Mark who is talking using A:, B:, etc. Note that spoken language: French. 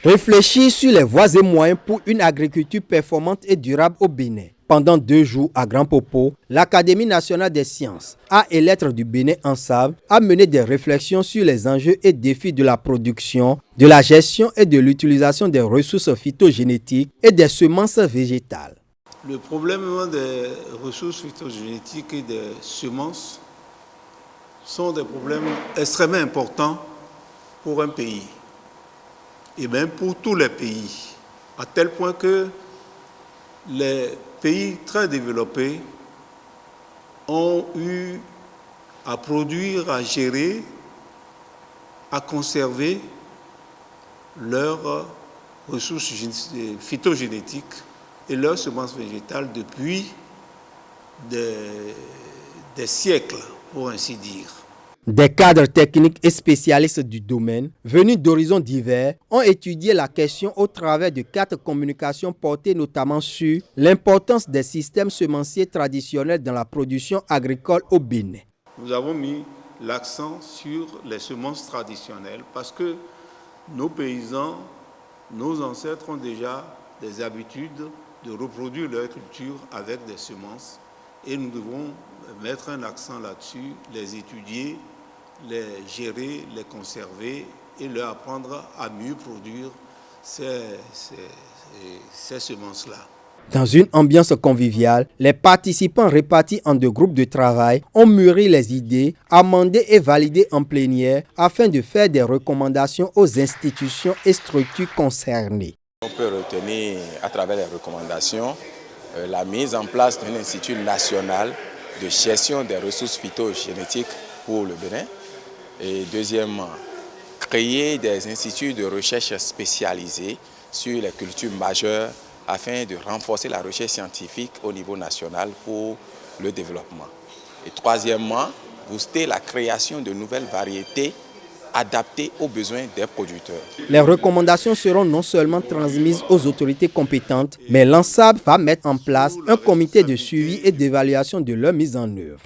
A: Réfléchir sur les voies et moyens pour une agriculture performante et durable au Bénin. Pendant 2 jours à Grand Popo, l'Académie nationale des sciences, arts et lettres du Bénin ENSAB a mené des réflexions sur les enjeux et défis de la production, de la gestion et de l'utilisation des ressources phytogénétiques et des semences végétales.
B: Le problème des ressources phytogénétiques et des semences sont des problèmes extrêmement importants pour un pays, et même pour tous les pays, à tel point que les pays très développés ont eu à produire, à gérer, à conserver leurs ressources phytogénétiques et leurs semences végétales depuis des siècles, pour ainsi dire.
A: Des cadres techniques et spécialistes du domaine, venus d'horizons divers, ont étudié la question au travers de 4 communications portées notamment sur l'importance des systèmes semenciers traditionnels dans la production agricole au Bénin.
B: Nous avons mis l'accent sur les semences traditionnelles parce que nos paysans, nos ancêtres ont déjà des habitudes de reproduire leur culture avec des semences et nous devons mettre un accent là-dessus, les étudier, les gérer, les conserver et leur apprendre à mieux produire ces semences-là.
A: Dans une ambiance conviviale, les participants répartis en 2 groupes de travail ont mûri les idées, amendé et validé en plénière afin de faire des recommandations aux institutions et structures concernées.
C: On peut retenir à travers les recommandations la mise en place d'un institut national de gestion des ressources phytogénétiques pour le Bénin. Et deuxièmement, créer des instituts de recherche spécialisés sur les cultures majeures afin de renforcer la recherche scientifique au niveau national pour le développement. Et troisièmement, booster la création de nouvelles variétés adaptées aux besoins des producteurs.
A: Les recommandations seront non seulement transmises aux autorités compétentes, mais l'ENSAB va mettre en place un comité de suivi et d'évaluation de leur mise en œuvre.